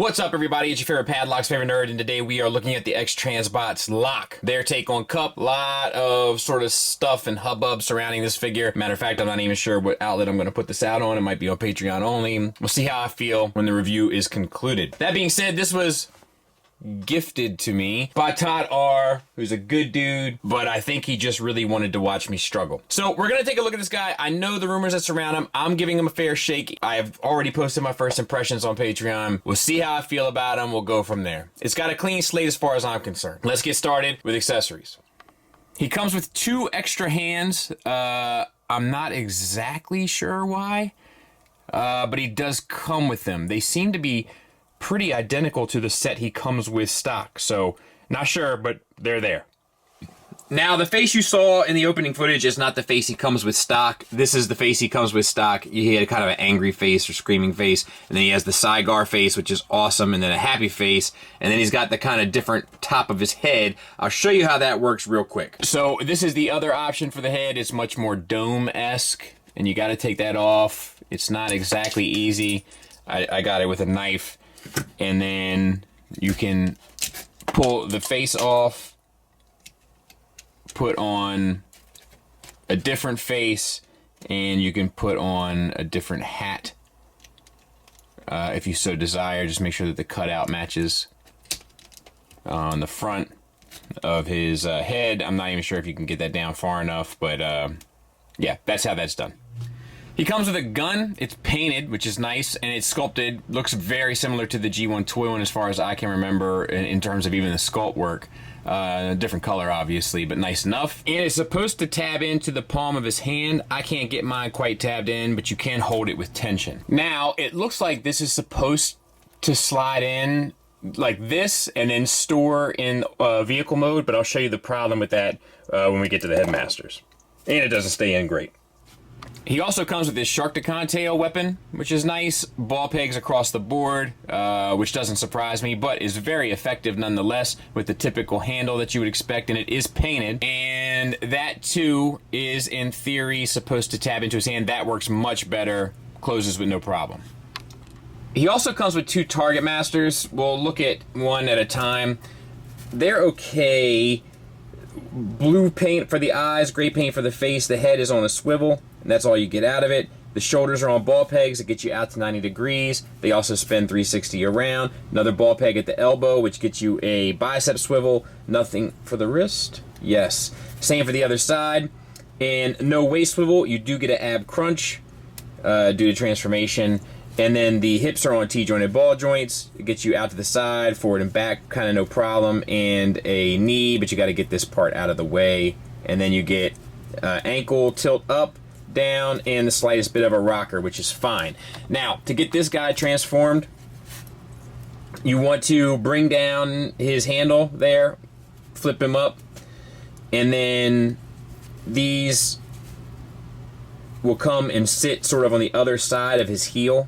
What's up, everybody? It's your favorite Padlock's favorite nerd, and today we are looking at the Transbots Locke. Their take on Kup. Lot of sort of stuff and hubbub surrounding this figure. Matter of fact, I'm not even sure what outlet I'm going to put this out on. It might be on Patreon only. We'll see how I feel when the review is concluded. That being said, this was gifted to me by Todd R, who's a good dude, but I think he just really wanted to watch me struggle. So we're gonna take a look at this guy. I know the rumors that surround him. I'm giving him a fair shake. I have already posted my first impressions on Patreon. We'll see how I feel about him. We'll go from there. It's got a clean slate as far as I'm concerned. Let's get started with accessories. He comes with 2 extra hands. I'm not exactly sure why, but he does come with them. They seem to be pretty identical to the set he comes with stock, so not sure, but they're there. Now, the face you saw in the opening footage is not the face he comes with stock. This is the face he comes with stock. He had kind of an angry face or screaming face, and then he has the Sigar face, which is awesome, and then a happy face, and then he's got the kind of different top of his head. I'll show you how that works real quick. So this is the other option for the head. It's much more dome-esque, and you got to take that off. It's not exactly easy. I got it with a knife. And then you can pull the face off, put on a different face, and you can put on a different hat if you so desire. Just make sure that the cutout matches on the front of his head. I'm not even sure if you can get that down far enough, but yeah, that's how that's done. He comes with a gun. It's painted, which is nice, and it's sculpted. Looks very similar to the G1 toy one as far as I can remember in terms of even the sculpt work. Different color, obviously, but nice enough. And it's supposed to tab into the palm of his hand. I can't get mine quite tabbed in, but you can hold it with tension. Now, it looks like this is supposed to slide in like this and then store in vehicle mode, but I'll show you the problem with that when we get to the headmasters. And it doesn't stay in great. He also comes with this Sharkticon tail weapon, which is nice. Ball pegs across the board, which doesn't surprise me, but is very effective nonetheless with the typical handle that you would expect, and it is painted. And that, too, is, in theory, supposed to tab into his hand. That works much better, closes with no problem. He also comes with 2 Target Masters. We'll look at one at a time. They're okay. Blue paint for the eyes, gray paint for the face. The head is on a swivel, and that's all you get out of it. The shoulders are on ball pegs that get you out to 90 degrees. They also spin 360 around. Another ball peg at the elbow, which gets you a bicep swivel. Nothing for the wrist. Yes. Same for the other side. And no waist swivel. You do get an ab crunch due to transformation. And then the hips are on T-jointed ball joints. It gets you out to the side, forward and back, kind of no problem. And a knee, but you got to get this part out of the way. And then you get ankle tilt up, down, and the slightest bit of a rocker, which is fine. Now, to get this guy transformed, you want to bring down his handle there, flip him up, and then these will come and sit sort of on the other side of his heel.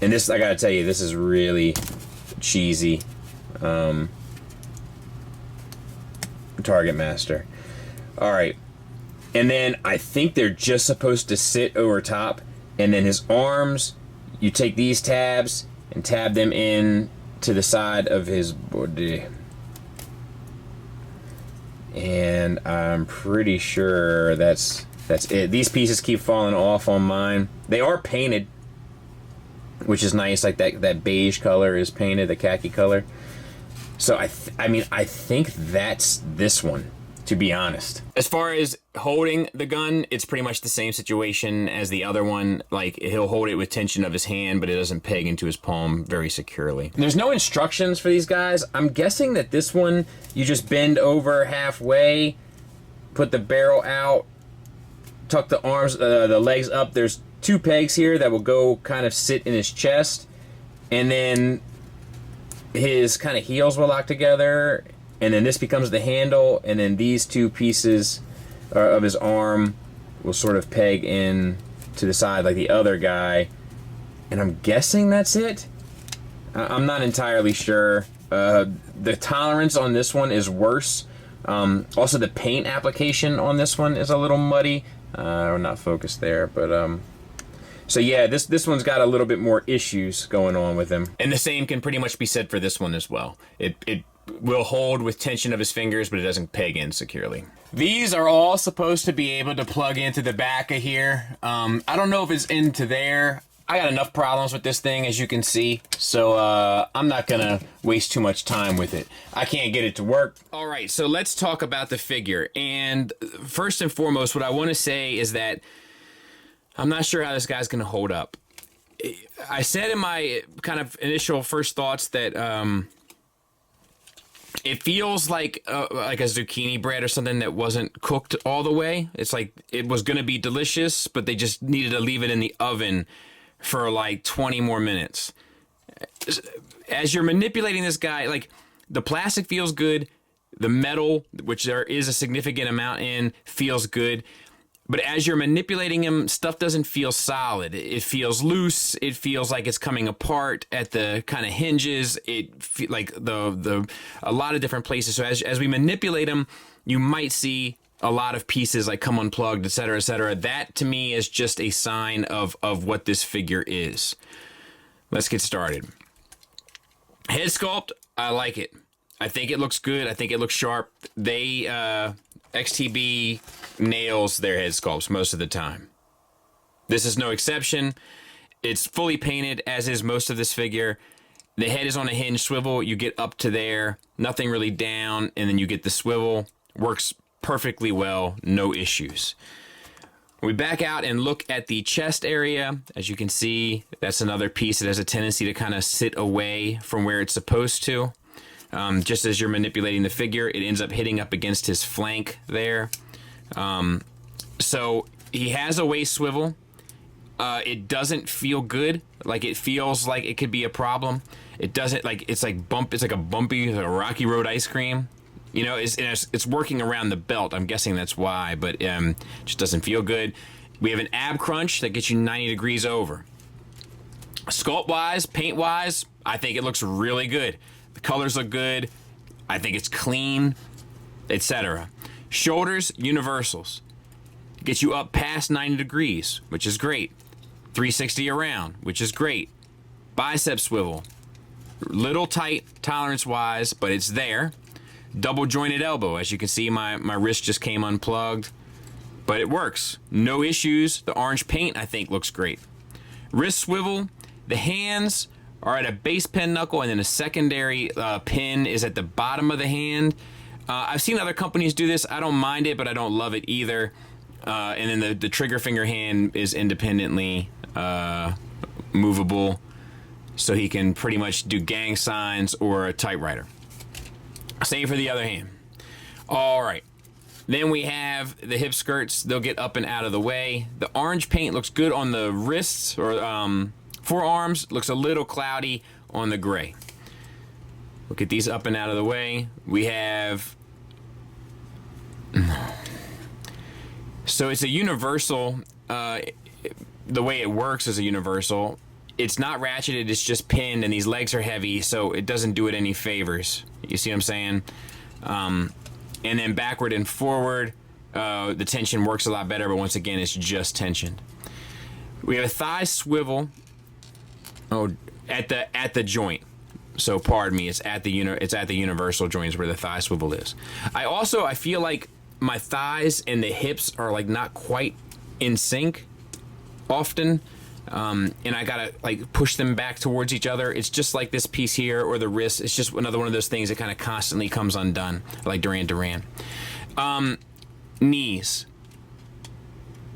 And this, I gotta tell you, this is really cheesy. Target Master. Alright. And then I think they're just supposed to sit over top. And then his arms, you take these tabs and tab them in to the side of his body. And I'm pretty sure that's it. These pieces keep falling off on mine. They are painted, which is nice. Like that beige color is painted, the khaki color. So I mean, I think that's this one, to be honest. As far as holding the gun, it's pretty much the same situation as the other one. Like, he'll hold it with tension of his hand, but it doesn't peg into his palm very securely. There's no instructions for these guys. I'm guessing that this one, you just bend over halfway, put the barrel out, tuck the arms, the legs up. There's 2 pegs here that will go kind of sit in his chest, and then his kind of heels will lock together, and then this becomes the handle, and then these 2 pieces of his arm will sort of peg in to the side like the other guy, and I'm guessing that's it. I'm not entirely sure. The tolerance on this one is worse. Also, the paint application on this one is a little muddy. Or not focused there, but So yeah, this one's got a little bit more issues going on with him. And the same can pretty much be said for this one as well. It will hold with tension of his fingers, but it doesn't peg in securely. These are all supposed to be able to plug into the back of here. I don't know if it's into there. I got enough problems with this thing, as you can see, so I'm not gonna waste too much time with it. I can't get it to work. All right, so let's talk about the figure. And first and foremost, what I want to say is that I'm not sure how this guy's gonna hold up. I said in my kind of initial first thoughts that it feels like a zucchini bread or something that wasn't cooked all the way. It's like it was gonna be delicious, but they just needed to leave it in the oven for like 20 more minutes. As you're manipulating this guy, like, the plastic feels good, the metal, which there is a significant amount in, feels good, but as you're manipulating him, stuff doesn't feel solid. It feels loose. It feels like it's coming apart at the kind of hinges. It like a lot of different places. So as we manipulate him, you might see a lot of pieces like come unplugged, etc., etc. That to me is just a sign of what this figure is. Let's get started. Head sculpt, I like it. I think it looks good. I think it looks sharp. They XTB nails their head sculpts most of the time. This is no exception. It's fully painted, as is most of this figure. The head is on a hinge swivel. You get up to there, nothing really down, and then you get the swivel. Works perfectly well, no issues. We back out and look at the chest area. As you can see, that's another piece that has a tendency to kind of sit away from where it's supposed to. Just as you're manipulating the figure, it ends up hitting up against his flank there. So he has a waist swivel. It doesn't feel good. Like, it feels like it could be a problem. It doesn't, like, it's like a bumpy, like a Rocky Road ice cream. You know, it's working around the belt. I'm guessing that's why, but just doesn't feel good. We have an ab crunch that gets you 90 degrees over. Sculpt-wise, paint-wise, I think it looks really good. The colors look good. I think it's clean, etc. Shoulders, universals. Gets you up past 90 degrees, which is great. 360 around, which is great. Bicep swivel. Little tight tolerance-wise, but it's there. Double jointed elbow. As you can see, my wrist just came unplugged, but it works. No issues. The orange paint, I think, looks great. Wrist swivel. The hands are at a base pin knuckle, and then a secondary pin is at the bottom of the hand. I've seen other companies do this. I don't mind it, but I don't love it either. And then the trigger finger hand is independently movable, so he can pretty much do gang signs or a typewriter. Same for the other hand. All right. Then we have the hip skirts. They'll get up and out of the way. The orange paint looks good on the wrists or forearms. Looks a little cloudy on the gray. We'll get these up and out of the way. We have... So it's a universal. The way it works is a universal. It's not ratcheted, it's just pinned, and these legs are heavy, so it doesn't do it any favors. You see what I'm saying? And then backward and forward, the tension works a lot better, but once again, it's just tensioned. We have a thigh swivel at the joint. So pardon me, it's at the universal joints where the thigh swivel is. I feel like my thighs and the hips are like not quite in sync often. And I gotta like push them back towards each other. It's just like this piece here or the wrist. It's just another one of those things that kind of constantly comes undone, like Duran Duran. Knees.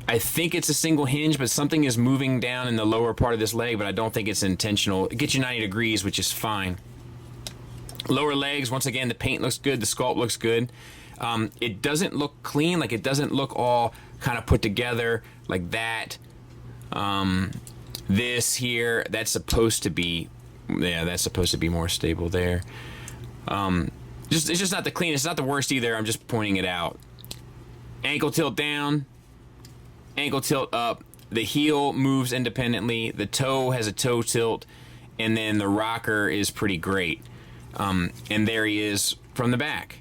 I think it's a single hinge, but something is moving down in the lower part of this leg, but I don't think it's intentional. It gets you 90 degrees, which is fine. Lower legs, once again, the paint looks good, the sculpt looks good. It doesn't look clean, like it doesn't look all kind of put together like that. This here, that's supposed to be more stable there. It's just not the cleanest. It's not the worst either. I'm just pointing it out. Ankle tilt down, ankle tilt up. The heel moves independently. The toe has a toe tilt, and then the rocker is pretty great. And there he is from the back.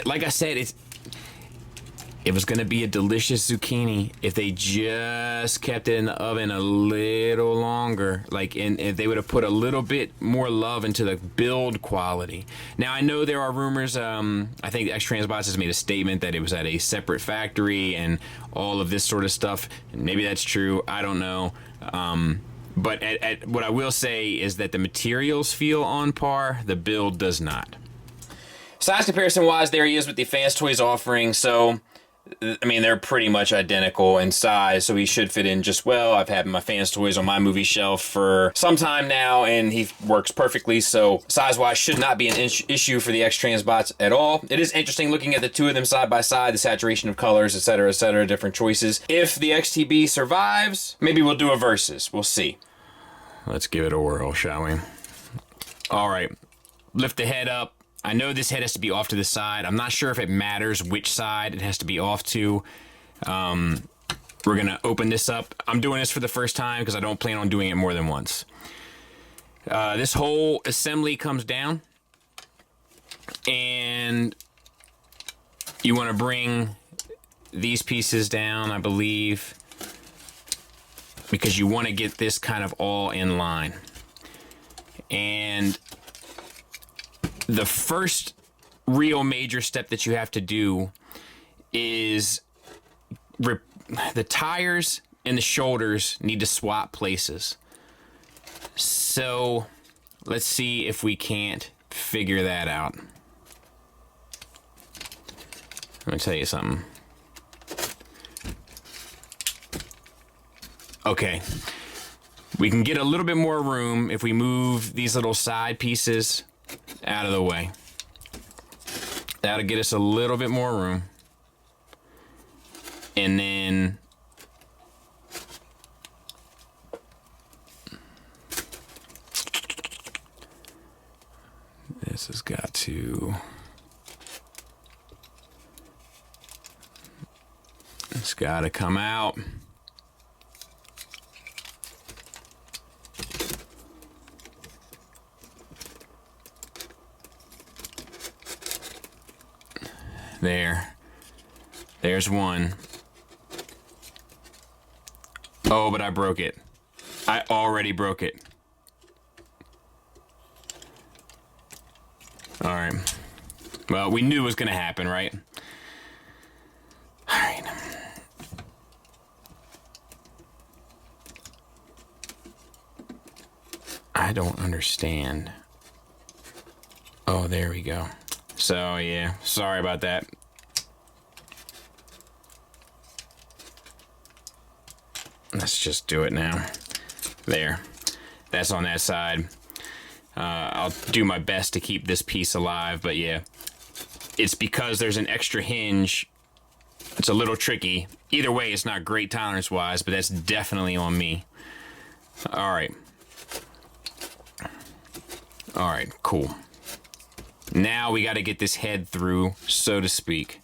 Like I said, It was going to be a delicious zucchini if they just kept it in the oven a little longer. Like, and if they would have put a little bit more love into the build quality. Now, I know there are rumors. I think X Transbots has made a statement that it was at a separate factory and all of this sort of stuff. Maybe that's true. I don't know. But what I will say is that the materials feel on par. The build does not. Size comparison wise, there he is with the Fans Toys offering. So, I mean, they're pretty much identical in size, so he should fit in just well. I've had my Fans Toys on my movie shelf for some time now, and he works perfectly, so size-wise should not be an issue for the X Transbots at all. It is interesting looking at the two of them side by side, the saturation of colors, etc., different choices. If the XTB survives, maybe we'll do a versus. We'll see. Let's give it a whirl, shall we? All right. Lift the head up. I know this head has to be off to the side. I'm not sure if it matters which side it has to be off to. We're going to open this up. I'm doing this for the first time because I don't plan on doing it more than once. This whole assembly comes down. And you want to bring these pieces down, I believe, because you want to get this kind of all in line. And the first real major step that you have to do is the tires and the shoulders need to swap places. So let's see if we can't figure that out. Let me tell you something. Okay. We can get a little bit more room if we move these little side pieces out of the way. That'll get us a little bit more room. And then this has got to, it's got to come out. There's one. Oh, but I broke it. I already broke it. All right. Well, we knew it was going to happen, right? All right. I don't understand. Oh, there we go. So, yeah, sorry about that. Let's just do it now. There. That's on that side. I'll do my best to keep this piece alive, but yeah. It's because there's an extra hinge. It's a little tricky. Either way, it's not great tolerance-wise, but that's definitely on me. All right. All right, cool. Now we got to get this head through, so to speak.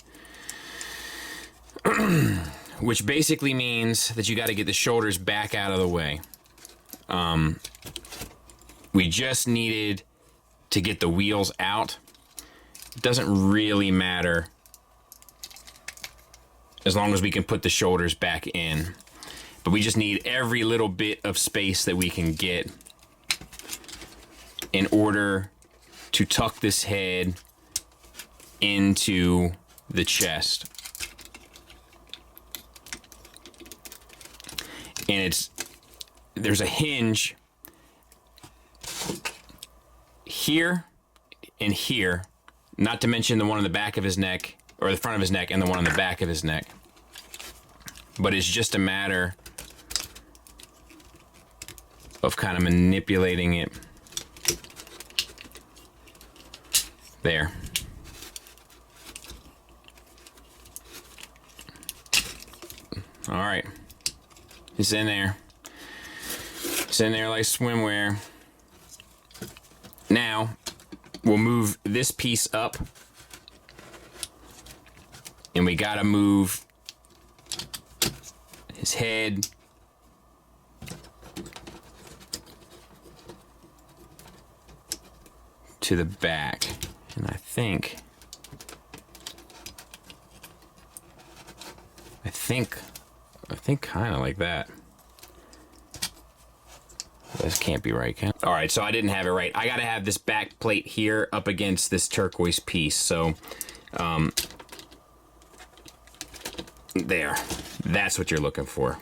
Which basically means that you got to get the shoulders back out of the way. We just needed to get the wheels out. It doesn't really matter as long as we can put the shoulders back in. But we just need every little bit of space that we can get in order to tuck this head into the chest. And there's a hinge here and here, not to mention the one on the back of his neck, or the front of his neck, and the one on the back of his neck. But it's just a matter of kind of manipulating it. There. All right. It's in there. It's in there like swimwear. Now, we'll move this piece up. And we gotta move his head to the back. And I think think kind of like that. This can't be right, can it? All right, so I didn't have it right. I gotta have this back plate here up against this turquoise piece. So, there, that's what you're looking for.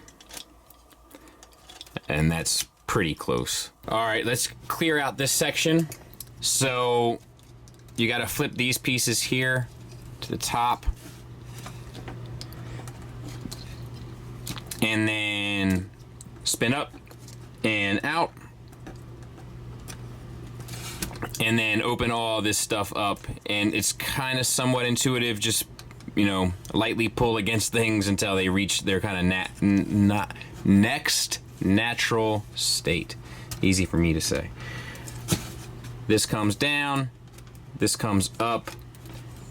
And that's pretty close. All right, let's clear out this section. So you gotta flip these pieces here to the top. And then spin up and out. And then open all this stuff up. And it's kind of somewhat intuitive, just, you know, lightly pull against things until they reach their kind of next natural state. Easy for me to say. This comes down, this comes up,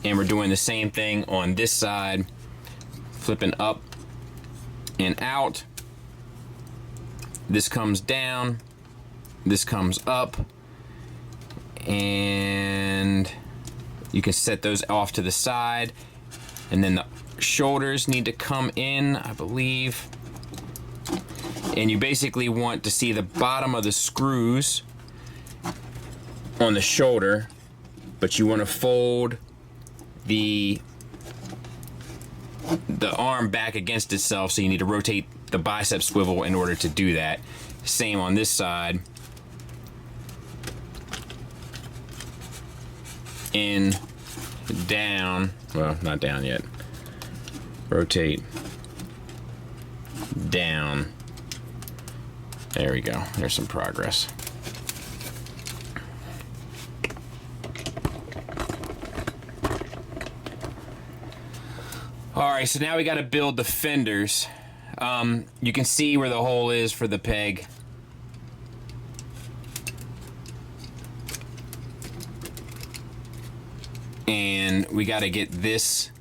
and we're doing the same thing on this side, flipping up and out. This comes down, this comes up, and you can set those off to the side. And then the shoulders need to come in, I believe. And you basically want to see the bottom of the screws on the shoulder, but you want to fold the arm back against itself, so you need to rotate the bicep swivel in order to do that. Same on this side. In, down, well, not down yet. Rotate, down. There we go, there's some progress. All right, so now we gotta build the fenders. You can see where the hole is for the peg. And we gotta get this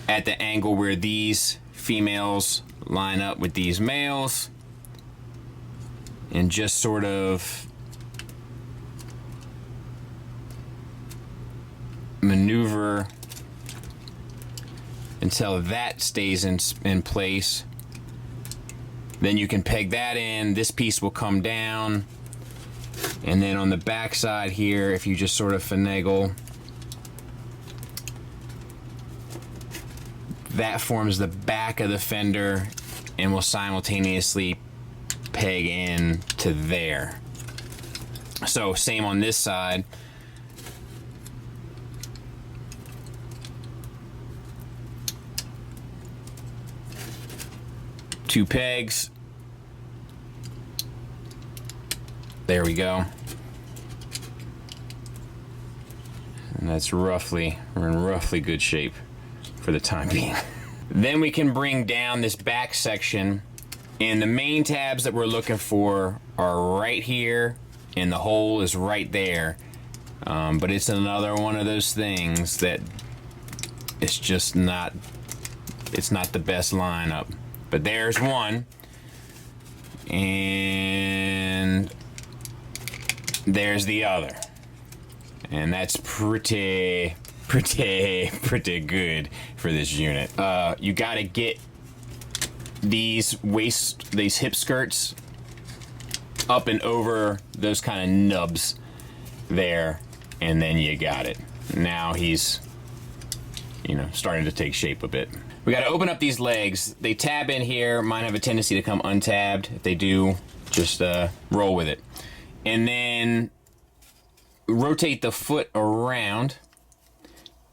at the angle where these females line up with these males. And just sort of maneuver until that stays in place. Then you can peg that in. This piece will come down. And then on the back side here, if you just sort of finagle, that forms the back of the fender and will simultaneously peg in to there. So same on this side. Two pegs. There we go. And that's roughly, we're in roughly good shape for the time being. Then we can bring down this back section, and the main tabs that we're looking for are right here, and the hole is right there. But it's another one of those things that it's just not, it's not the best lineup. But there's one, and there's the other. And that's pretty good for this unit. You gotta get these hip skirts up and over those kind of nubs there, and then you got it. Now he's, you know, starting to take shape a bit. We gotta open up these legs. They tab in here. Mine have a tendency to come untabbed. If they do, just roll with it. And then rotate the foot around,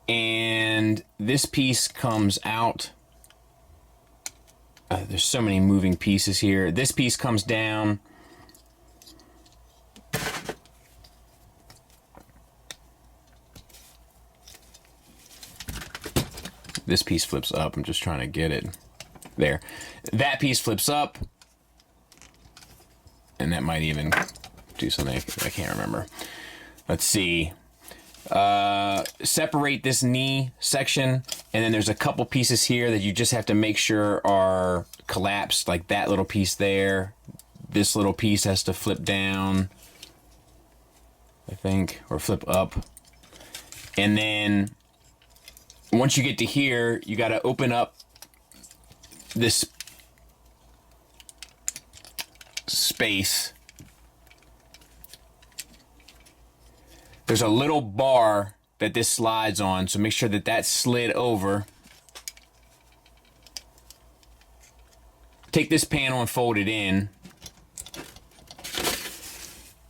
and this piece comes out. There's so many moving pieces here. This piece comes down. This piece flips up. I'm just trying to get it. There. That piece flips up. And that might even do something. I can't remember. Let's see. Separate this knee section, and then there's a couple pieces here that you just have to make sure are collapsed, like that little piece there. This little piece has to flip down, I think, or flip up. And then once you get to here, you got to open up this space, there's a little bar that this slides on, so make sure that that's slid over. Take this panel and fold it in,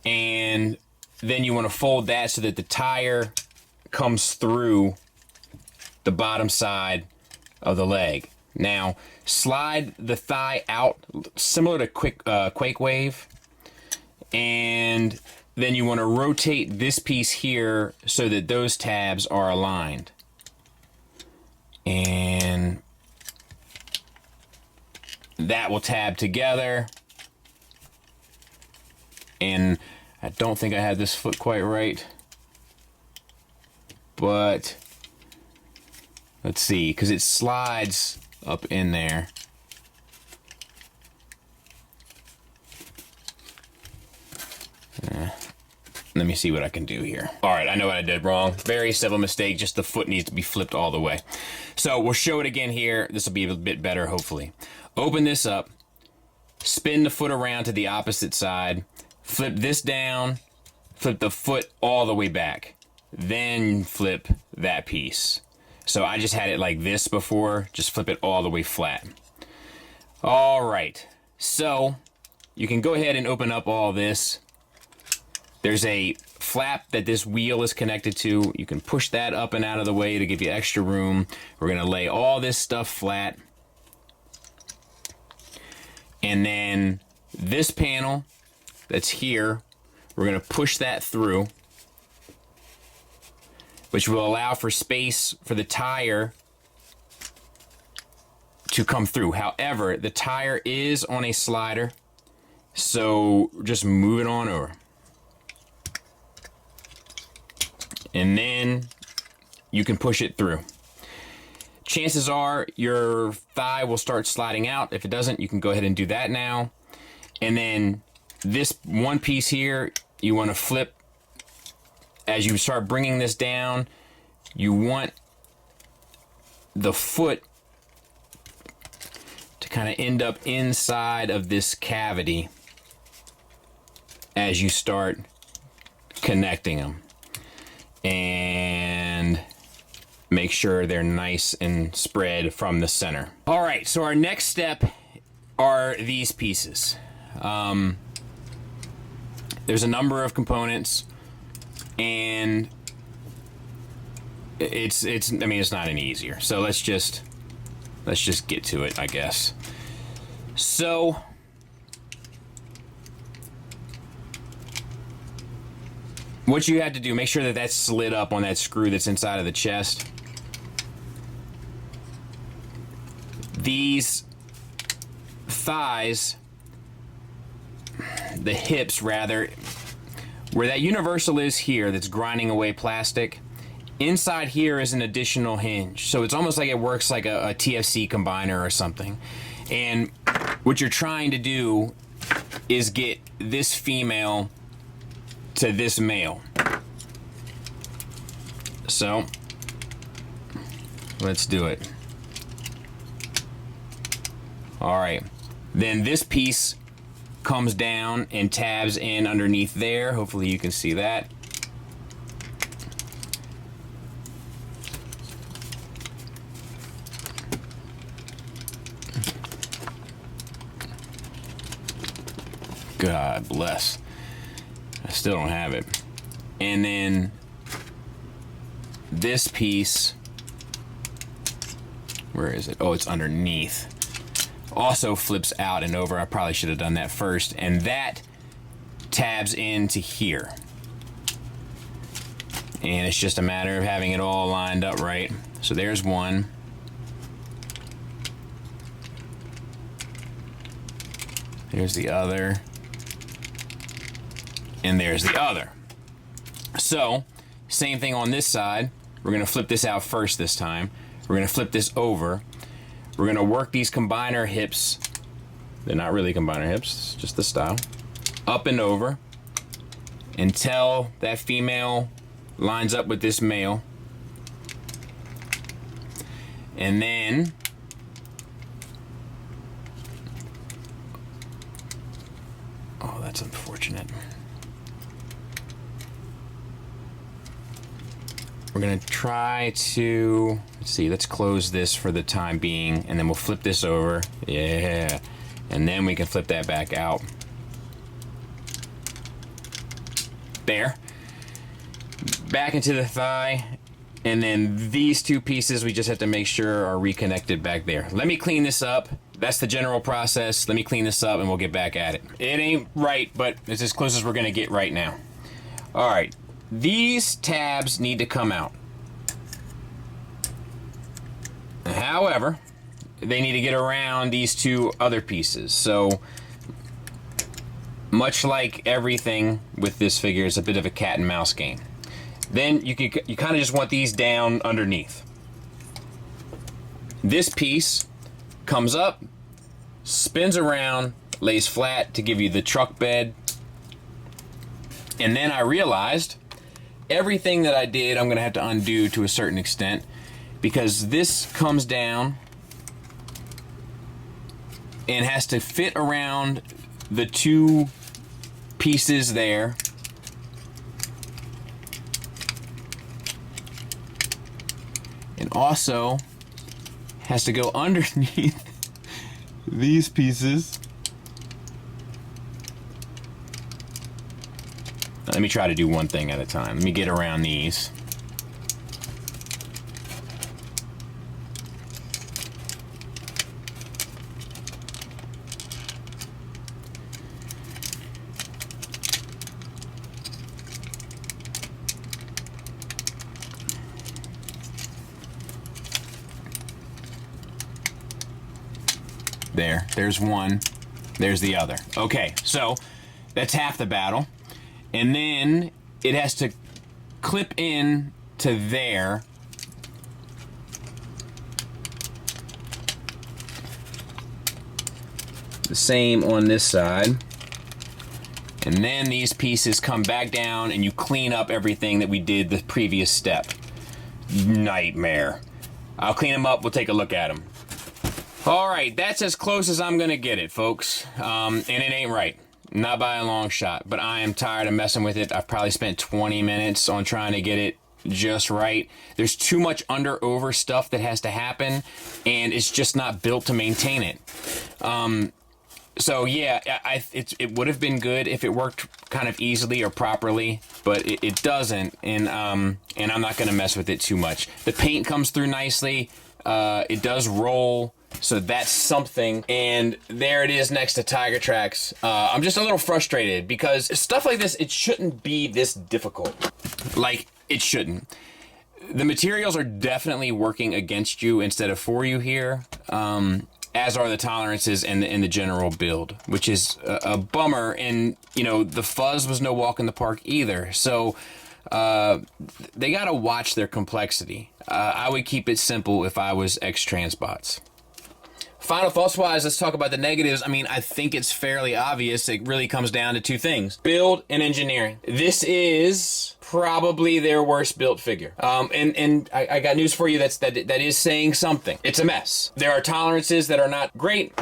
and then you want to fold that so that the tire comes through the bottom side of the leg. Now, slide the thigh out similar to Quake Wave, and then you want to rotate this piece here so that those tabs are aligned. And that will tab together. And I don't think I had this foot quite right, but let's see, because it slides up in there. Let me see what I can do here. All right, I know what I did wrong. Very simple mistake, just the foot needs to be flipped all the way. So we'll show it again here. This will be a bit better, hopefully. Open this up, spin the foot around to the opposite side, flip this down, flip the foot all the way back, then flip that piece. So I just had it like this before, just flip it all the way flat. All right, so you can go ahead and open up all this. There's a flap that this wheel is connected to. You can push that up and out of the way to give you extra room. We're gonna lay all this stuff flat. And then this panel that's here, we're gonna push that through, which will allow for space for the tire to come through. However, the tire is on a slider, so just move it on over. And then you can push it through. Chances are your thigh will start sliding out. If it doesn't, you can go ahead and do that now. And then this one piece here, you want to flip. As you start bringing this down, you want the foot to kind of end up inside of this cavity as you start connecting them. And make sure they're nice and spread from the center. All right, so our next step are these pieces. There's a number of components, and it's not any easier. So let's just get to it, I guess. So what you have to do, make sure that that's slid up on that screw that's inside of the chest. These thighs, the hips rather, where that universal is here that's grinding away plastic, inside here is an additional hinge. So it's almost like it works like a TFC combiner or something. And what you're trying to do is get this female to this male. So let's do it. All right, then this piece comes down and tabs in underneath there. Hopefully you can see that. God bless. I still don't have it. And then this piece, where is it? Oh, it's underneath. Also flips out and over. I probably should have done that first. And that tabs into here. And it's just a matter of having it all lined up right. So there's one. There's the other. And there's the other. So, same thing on this side. We're gonna flip this out first this time. We're gonna flip this over. We're gonna work these combiner hips. They're not really combiner hips, it's just the style. Up and over until that female lines up with this male. And then unfortunate. We're gonna try to, let's see, let's close this for the time being, and then we'll flip this over. Yeah, and then we can flip that back out. There. Back into the thigh, and then these two pieces we just have to make sure are reconnected back there. Let me clean this up. That's the general process. Let me clean this up and we'll get back at it. It ain't right, but it's as close as we're gonna get right now. All right. These tabs need to come out. However, they need to get around these two other pieces. So, much like everything with this figure, it's a bit of a cat and mouse game. Then you kind of just want these down underneath. This piece comes up, spins around, lays flat to give you the truck bed. And then I realized everything that I did, I'm gonna have to undo to a certain extent, because this comes down and has to fit around the two pieces there. And also has to go underneath these pieces. Let me try to do one thing at a time. Let me get around these. There's one, there's the other. Okay, so that's half the battle. And then it has to clip in to there. The same on this side. And then these pieces come back down and you clean up everything that we did the previous step. Nightmare. I'll clean them up, we'll take a look at them. All right, that's as close as I'm gonna get it, folks. And it ain't right. Not by a long shot, but I am tired of messing with it. I've probably spent 20 minutes on trying to get it just right. There's too much under-over stuff that has to happen, and it's just not built to maintain it. So yeah, it would have been good if it worked kind of easily or properly, but it doesn't, and I'm not gonna mess with it too much. The paint comes through nicely. It does roll. So that's something, and there it is next to Tiger Tracks. I'm just a little frustrated because stuff like this, it shouldn't be this difficult. Like, it shouldn't. The materials are definitely working against you instead of for you here, as are the tolerances and the general build, which is a bummer. And, you know, the fuzz was no walk in the park either. So they gotta watch their complexity. I would keep it simple if I was Transbots. Final thoughts-wise, let's talk about the negatives. I mean, I think it's fairly obvious. It really comes down to two things: build and engineering. This is probably their worst built figure. And I got news for you that is saying something. It's a mess. There are tolerances that are not great.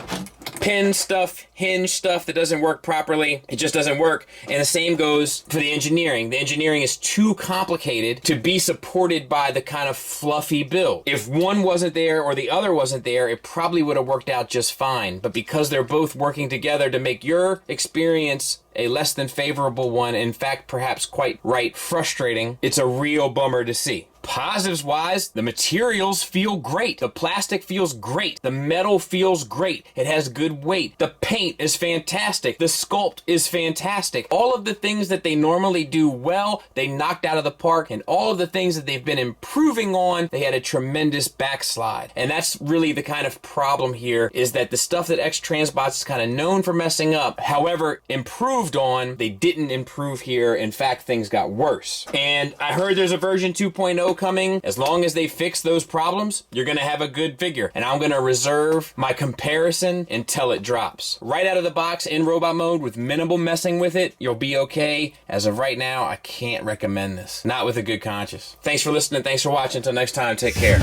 Pin stuff, hinge stuff that doesn't work properly. It just doesn't work. And the same goes for the engineering. The engineering is too complicated to be supported by the kind of fluffy build. If one wasn't there or the other wasn't there, it probably would have worked out just fine. But because they're both working together to make your experience a less than favorable one, in fact, perhaps quite frustrating, it's a real bummer to see. Positives wise, the materials feel great. The plastic feels great. The metal feels great. It has good weight. The paint is fantastic. The sculpt is fantastic. All of the things that they normally do well, they knocked out of the park, and all of the things that they've been improving on, they had a tremendous backslide. And that's really the kind of problem here, is that the stuff that Transbots is kind of known for messing up, however improved on, they didn't improve here. In fact, things got worse. And I heard there's a version 2.0 coming. As long as they fix those problems, you're gonna have a good figure. And I'm gonna reserve my comparison until it drops. Right out of the box in robot mode with minimal messing with it, you'll be okay. As of right now, I can't recommend this. Not with a good conscience. Thanks for listening. Thanks for watching. Until next time, take care.